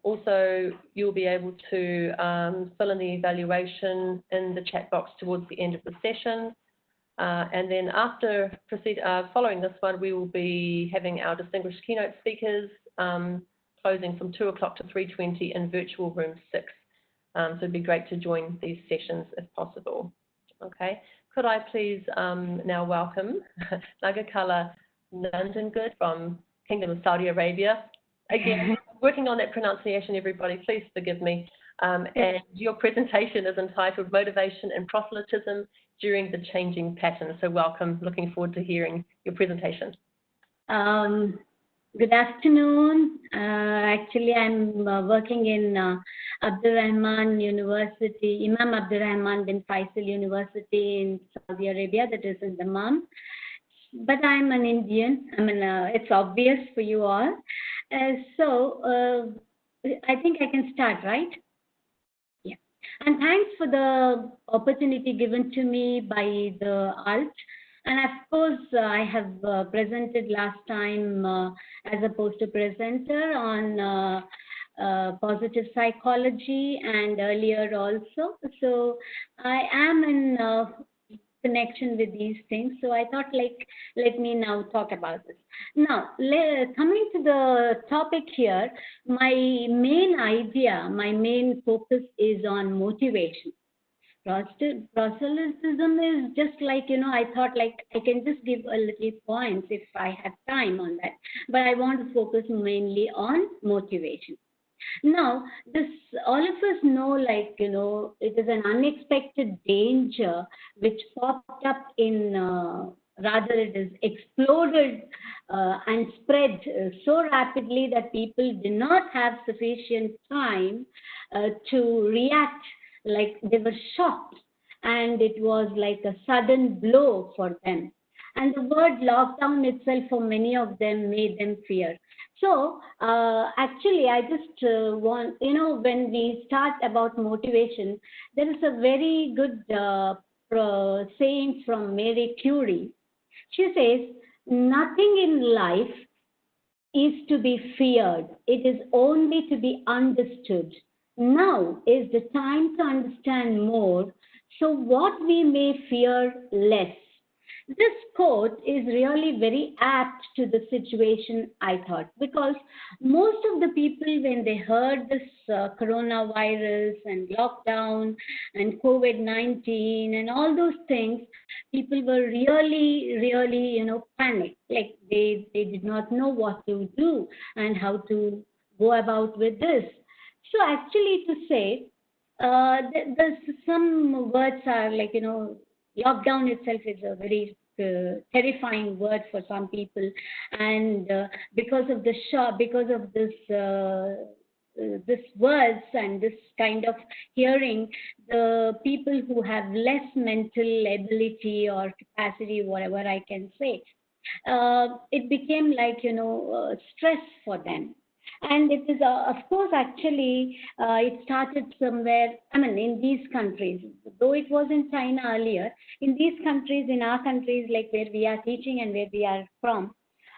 Also, you'll be able to fill in the evaluation in the chat box towards the end of the session. And then following this one, we will be having our distinguished keynote speakers closing from 2 o'clock to 3:20 in virtual room 6. So it'd be great to join these sessions if possible. Okay, could I please now welcome Nagakala Nanjangud from Kingdom of Saudi Arabia. Again, working on that pronunciation, everybody, please forgive me. And your presentation is entitled Motivation and Proselytism During the Changing Pattern. So welcome, looking forward to hearing your presentation. Good afternoon. Actually, I'm working in Abdul Rahman University, Imam Abdul Rahman bin Faisal University in Saudi Arabia, that is in Dammam. But I'm an Indian. I mean, it's obvious for you all. So I think I can start, right? Yeah. And thanks for the opportunity given to me by the ALLT. And of course, I have presented last time as a poster presenter on positive psychology and earlier also. So I am in connection with these things. So I thought, let me now talk about this. Now, coming to the topic here, my main idea, my main focus is on motivation. Proselytism is just like, I thought I can just give a little points if I have time on that. But I want to focus mainly on motivation. Now, all of us know, it is an unexpected danger which popped up rather it is exploded and spread so rapidly that people did not have sufficient time to react. Like they were shocked, and it was like a sudden blow for them. And the word lockdown itself for many of them made them fear. So actually, I just want, when we start about motivation, there is a very good saying from Mary Curie. She says, nothing in life is to be feared. It is only to be understood. Now is the time to understand more, so what we may fear less. This quote is really very apt to the situation, I thought, because most of the people, when they heard this coronavirus and lockdown and COVID-19 and all those things, people were really, panicked. Like they did not know what to do and how to go about with this. So actually to say, there's some words are like, lockdown itself is a very terrifying word for some people. And because of the shock, because of this words and this kind of hearing, the people who have less mental ability or capacity, whatever I can say, it became like, stress for them. And it is, of course, actually, it started somewhere, in these countries, though it was in China earlier, in these countries, in our countries, like where we are teaching and where we are from,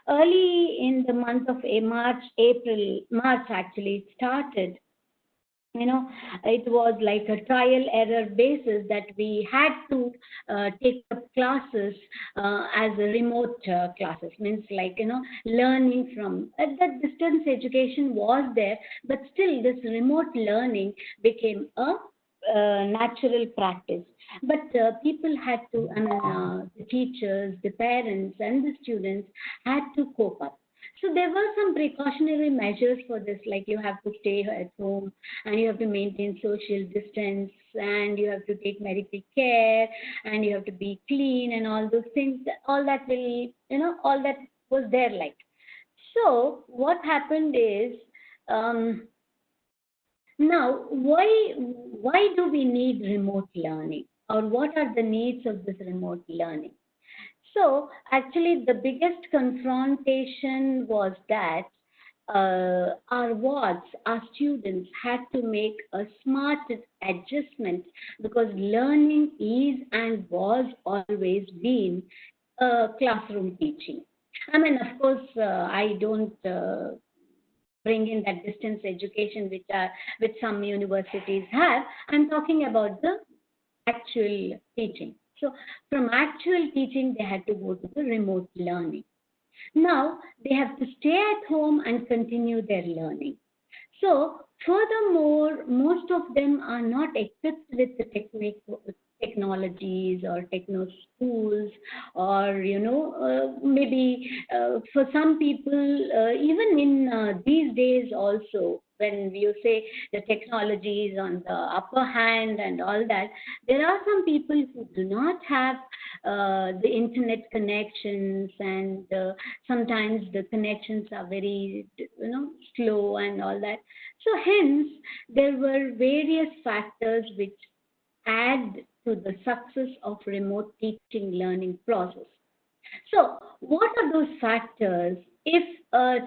early in the month of March actually, it started. It was like a trial error basis that we had to take up classes as a remote classes, means like, learning from, that distance education was there, but still this remote learning became a natural practice. But people had to, the teachers, the parents and the students had to cope up. So there were some precautionary measures for this, like you have to stay at home and you have to maintain social distance and you have to take medical care and you have to be clean and all those things, all that will, all that was there like. So what happened is, now why do we need remote learning, or what are the needs of this remote learning? So actually the biggest confrontation was that our students had to make a smart adjustment, because learning is and was always been classroom teaching. Of course, I don't bring in that distance education which some universities have. I'm talking about the actual teaching. So from actual teaching, they had to go to the remote learning. Now they have to stay at home and continue their learning. So furthermore, most of them are not equipped with the technologies or techno schools, or maybe for some people, even in these days also, when you say the technology is on the upper hand and all that, there are some people who do not have the internet connections, and sometimes the connections are very slow and all that. So hence there were various factors which add to the success of remote teaching learning process. So what are those factors if a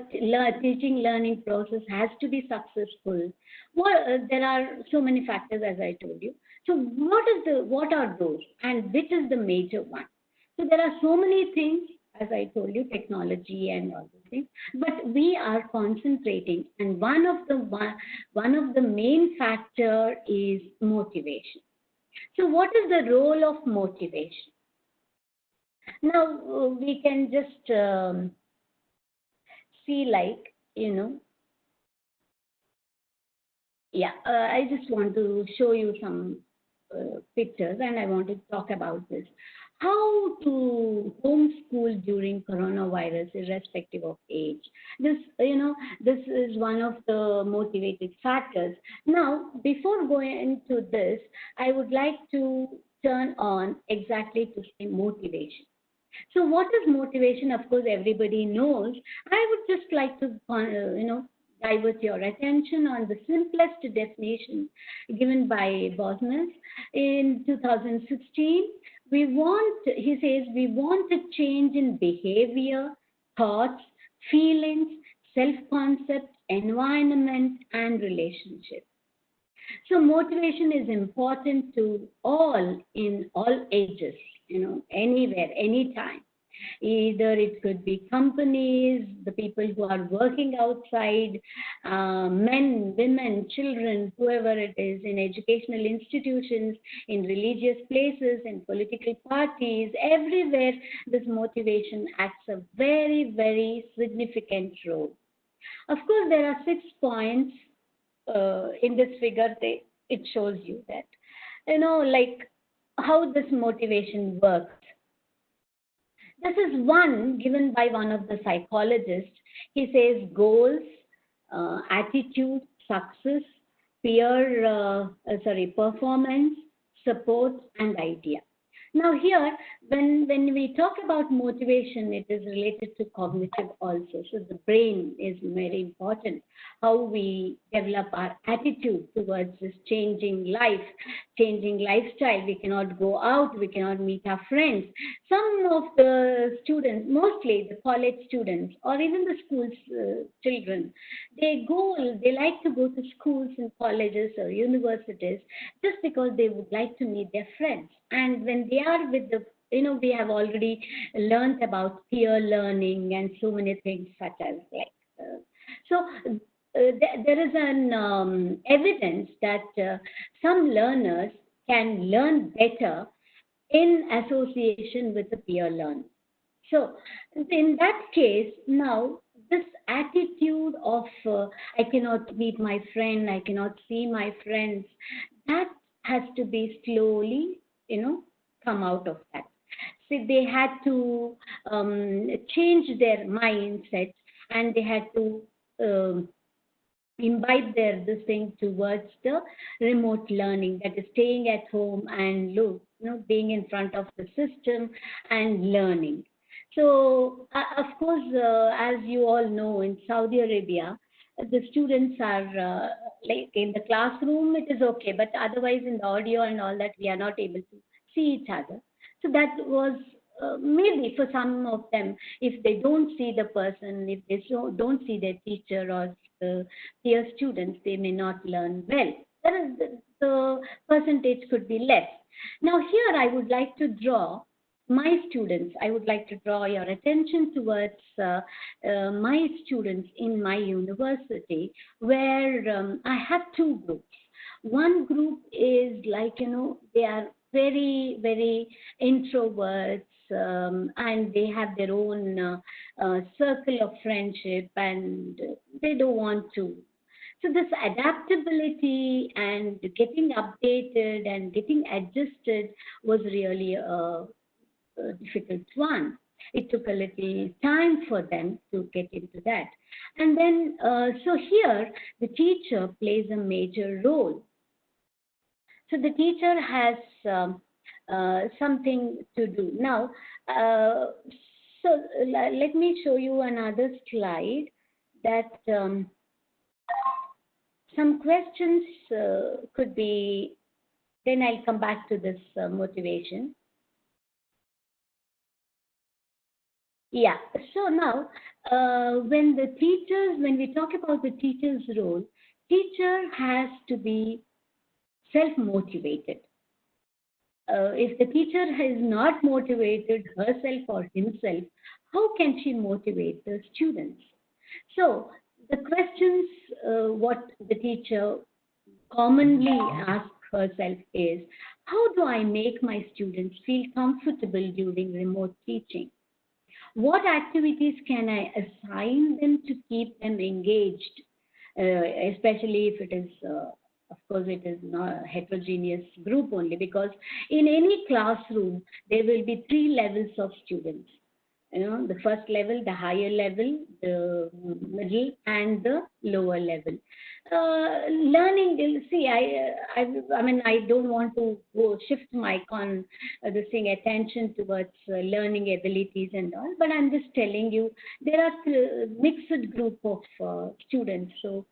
teaching learning process has to be successful? There are so many factors, as I told you. So what are those, and which is the major one? So there are so many things, as I told you, technology and all those things, but we are concentrating, and one of the main factor is motivation. So what is the role of motivation? Now we can just see, I just want to show you some pictures, and I want to talk about this. How to homeschool during coronavirus, irrespective of age. This is one of the motivated factors. Now, before going into this, I would like to turn on exactly to say motivation. So what is motivation? Of course, everybody knows. I would just like to, divert your attention on the simplest definition given by Bosnes in 2016. He says, we want a change in behavior, thoughts, feelings, self-concept, environment, and relationships. So motivation is important to all in all ages, anywhere, anytime. Either it could be companies, the people who are working outside, men, women, children, whoever it is, in educational institutions, in religious places, in political parties, everywhere this motivation acts a very, very significant role. Of course, there are 6 points in this figure. It shows you that, how this motivation works. This is one given by one of the psychologists. He says goals, attitude, success, performance, support, and idea. Now here, when we talk about motivation, it is related to cognitive also. So the brain is very important. How we develop our attitude towards this changing life, changing lifestyle. We cannot go out, we cannot meet our friends. Some of the students, mostly the college students or even the schools children, they like to go to schools and colleges or universities just because they would like to meet their friends. And when they are with we have already learned about peer learning and so many things such as there is an evidence that some learners can learn better in association with the peer learning. So in that case, now this attitude of I cannot meet my friend, I cannot see my friends, that has to be slowly come out of that. So they had to change their mindset, and they had to imbibe this thing towards the remote learning, that is staying at home and being in front of the system and learning. So of course, as you all know, in Saudi Arabia, the students are in the classroom, it is okay, but otherwise in the audio and all that, we are not able to see each other. So that was maybe for some of them, if they don't see the person, if they don't see their teacher or the peer students, they may not learn well. The percentage could be less. Now here I would like to draw my students, I would like to draw your attention towards my students in my university, where I have two groups. One group is like, they are very, very introverts, and they have their own circle of friendship, and they don't want to. So this adaptability and getting updated and getting adjusted was really a difficult one. It took a little time for them to get into that. And then, so here, the teacher plays a major role. So the teacher has something to do. Now, let me show you another slide that some questions could be, then I'll come back to this motivation. Yeah, so now when we talk about the teacher's role, teacher has to be self-motivated. If the teacher is not motivated herself or himself, how can she motivate the students? So the questions what the teacher commonly asks herself is, how do I make my students feel comfortable during remote teaching? What activities can I assign them to keep them engaged, especially if it is, of course, it is not a heterogeneous group only, because in any classroom, there will be three levels of students. The first level, the higher level, the middle, and the lower level. Learning, see, I mean, I don't want to shift my attention towards learning abilities and all, but I'm just telling you, there are mixed group of students. So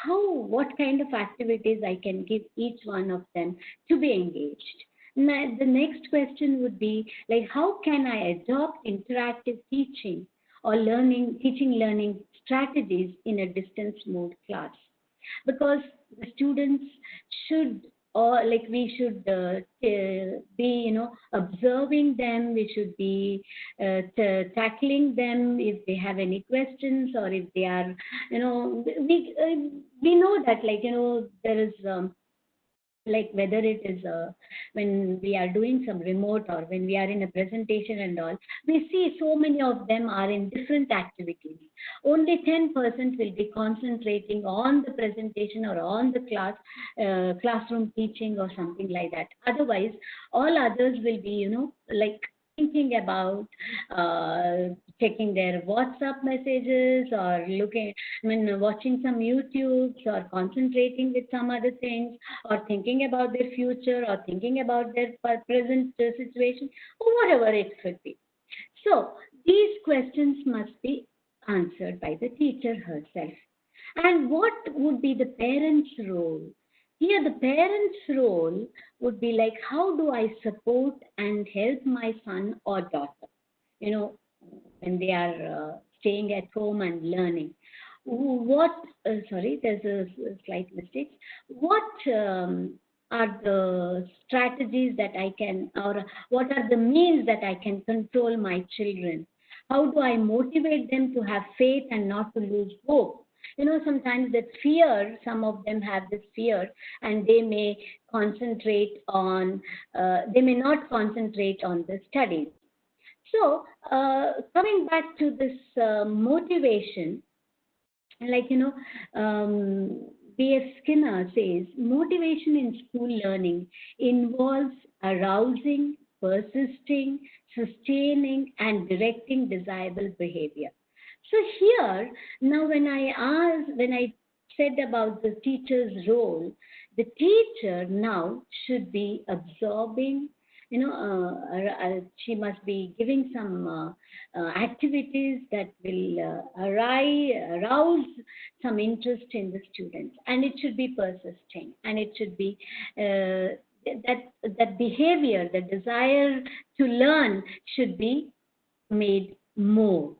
what kind of activities I can give each one of them to be engaged? Now, the next question would be, like, how can I adopt interactive teaching or teaching learning strategies in a distance mode class? Because the students should, or like we should be, observing them. We should be tackling them if they have any questions, or if they are, we know that, like, there is. Like whether it is when we are doing some remote or when we are in a presentation and all, we see so many of them are in different activities. Only 10% will be concentrating on the presentation or on the classroom teaching or something like that. Otherwise, all others will be, like thinking about checking their WhatsApp messages, or watching some YouTubes, or concentrating with some other things, or thinking about their future, or thinking about their present situation, or whatever it could be. So these questions must be answered by the teacher herself. And what would be the parent's role? Here, the parent's role would be like, how do I support and help my son or daughter, when they are staying at home and learning? Sorry, there's a slight mistake. What are the strategies that I can, or what are the means that I can control my children? How do I motivate them to have faith and not to lose hope? Sometimes that fear, some of them have this fear, and they may they may not concentrate on the studies. So, coming back to this motivation, like, B.F. Skinner says, motivation in school learning involves arousing, persisting, sustaining, and directing desirable behavior. So here, now when I said about the teacher's role, the teacher now should be absorbing, she must be giving some activities that will arouse some interest in the students, and it should be persisting, and it should be that behavior, the desire to learn should be made more.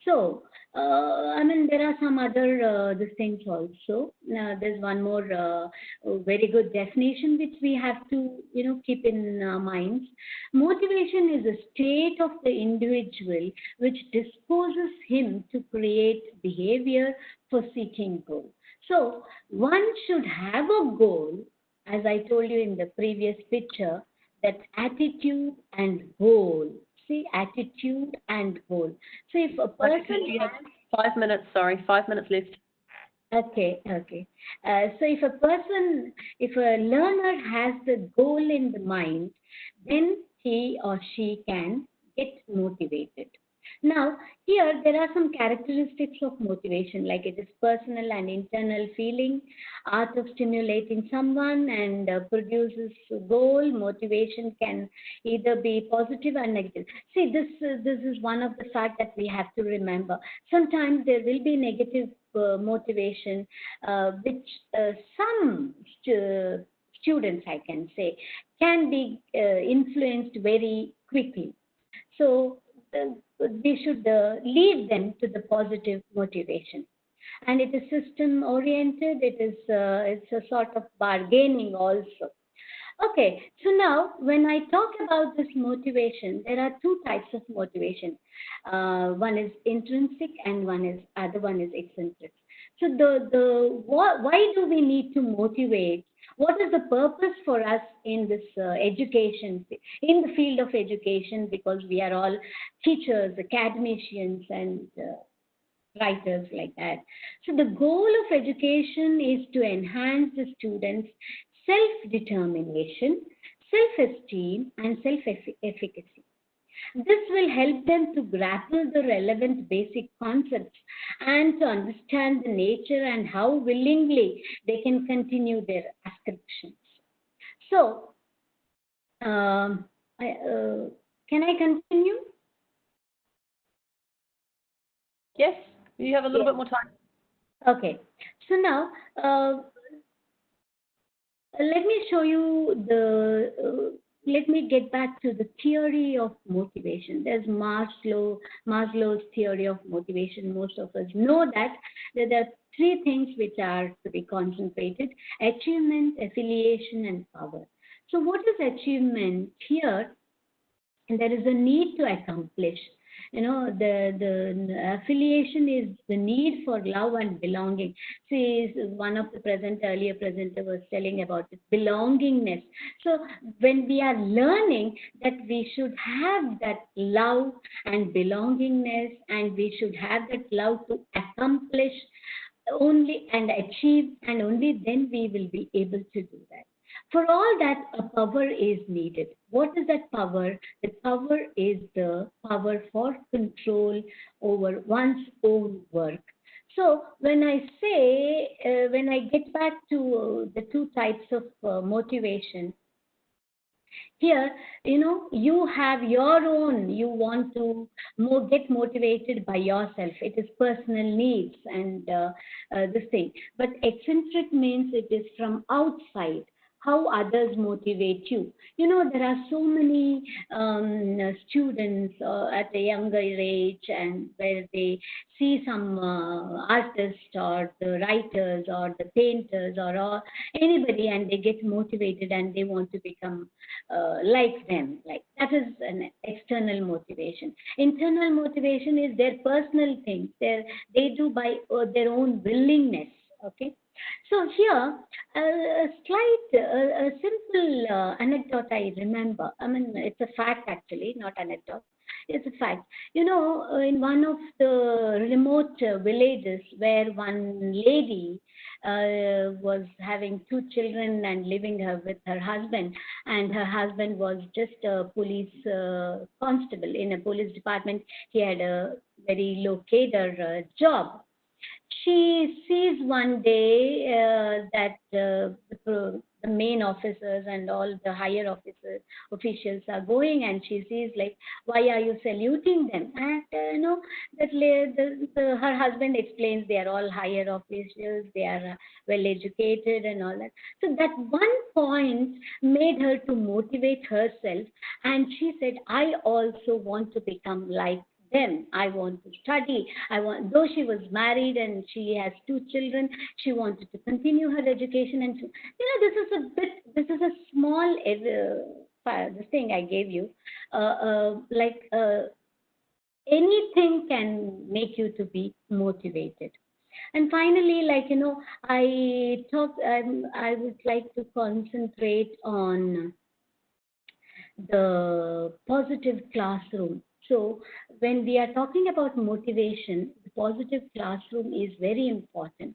So I mean, there are some other these things also. There's one more very good definition which we have to, keep in our minds. Motivation is a state of the individual which disposes him to create behavior for seeking goal. So one should have a goal, as I told you in the previous picture, that attitude and goal. See, attitude and goal. So if a person You have 5 minutes, sorry, 5 minutes left. Okay. So if a learner has the goal in the mind, then he or she can get motivated. Now, here there are some characteristics of motivation, like it is personal and internal feeling, art of stimulating someone, and produces goal. Motivation can either be positive or negative. See, this is one of the facts that we have to remember. Sometimes there will be negative motivation, which some students, I can say, can be influenced very quickly. So we should lead them to the positive motivation. And it is system oriented. It's a sort of bargaining also. Okay, so now when I talk about this motivation, there are two types of motivation. One is intrinsic and other one is extrinsic. So why do we need to motivate? What is the purpose for us in this education, in the field of education? Because we are all teachers, academicians, and writers like that. So the goal of education is to enhance the students' self-determination, self-esteem, and self-efficacy. This will help them to grapple the relevant basic concepts and to understand the nature and how willingly they can continue their ascriptions. So, can I continue? Yes, you have a little bit more time. Okay. So now, let me show you let me get back to the theory of motivation. There's Maslow's theory of motivation. Most of us know that there are three things which are to be concentrated: achievement, affiliation, and power. So what is achievement? Here, there is a need to accomplish. The affiliation is the need for love and belonging. See, one of the earlier presenter was telling about it, belongingness. So when we are learning that we should have that love and belongingness, and we should have that love to accomplish only and achieve, and only then we will be able to do that. For all that, a power is needed. What is that power? The power is the power for control over one's own work. So when I say, when I get back to the two types of motivation, here, you have your own, you want to get motivated by yourself. It is personal needs and this thing. But eccentric means it is from outside, how others motivate you. There are so many students at a younger age, and where they see some artists or the writers or the painters or anybody, and they get motivated and they want to become like them. Like that is an external motivation. Internal motivation is their personal things. They do by their own willingness. Okay. So here, a simple anecdote I remember. I mean, it's a fact actually, not anecdote. It's a fact. In one of the remote villages where one lady was having two children and living with her husband, and her husband was just a police constable in a police department. He had a very low cadre job. She sees one day that the main officers and all the higher officials are going, and she sees like, why are you saluting them? And her husband explains they are all higher officials, they are well educated and all that. So that one point made her to motivate herself, and she said, I also want to become like them. I want to study. Though she was married and she has 2 children, she wanted to continue her education. And this is a small, this thing I gave you, anything can make you to be motivated. And finally, I would like to concentrate on the positive classroom. So when we are talking about motivation, the positive classroom is very important,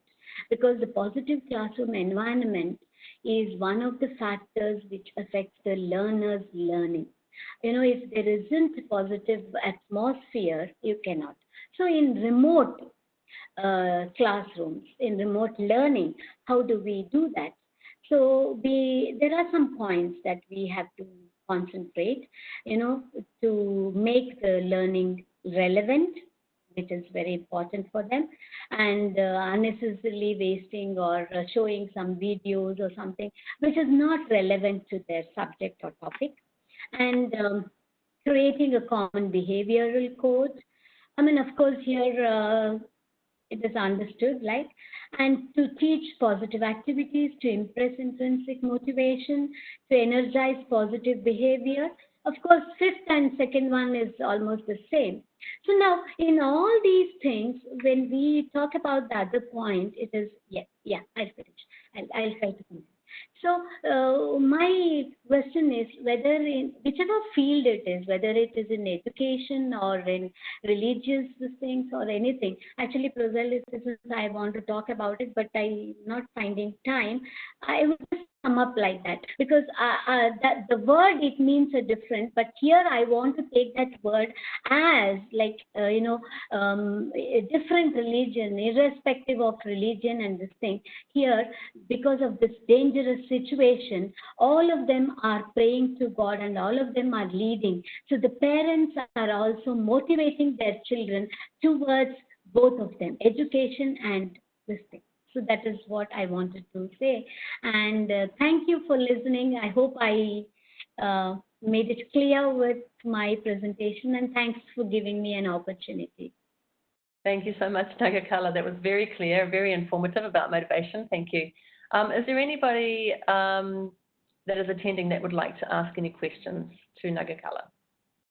because the positive classroom environment is one of the factors which affects the learner's learning. If there isn't a positive atmosphere, you cannot. So in remote classrooms, in remote learning, how do we do that? So there are some points that we have to concentrate, to make the learning relevant, which is very important for them, and unnecessarily wasting or showing some videos or something which is not relevant to their subject or topic, and creating a common behavioral code. I mean, of course, here it is understood, and to teach positive activities, to impress intrinsic motivation, to energize positive behavior. Of course, fifth and second one is almost the same. So now, in all these things, when we talk about the other point, it is, I'll finish. I'll try to complete. So my question is, whether in whichever field it is, whether it is in education or in religious things or anything, actually proselytism, I want to talk about it, but I'm not finding time. I would just sum up like that, because that the word, it means a different, but here I want to take that word as a different religion, irrespective of religion and this thing. Here, because of this dangerous situation, all of them are praying to God and all of them are leading. So the parents are also motivating their children towards both of them, education and this thing. So that is what I wanted to say. And thank you for listening. I hope I made it clear with my presentation, and thanks for giving me an opportunity. Thank you so much, Nagakala. That was very clear, very informative about motivation. Thank you. Is there anybody that is attending that would like to ask any questions to Nagakala?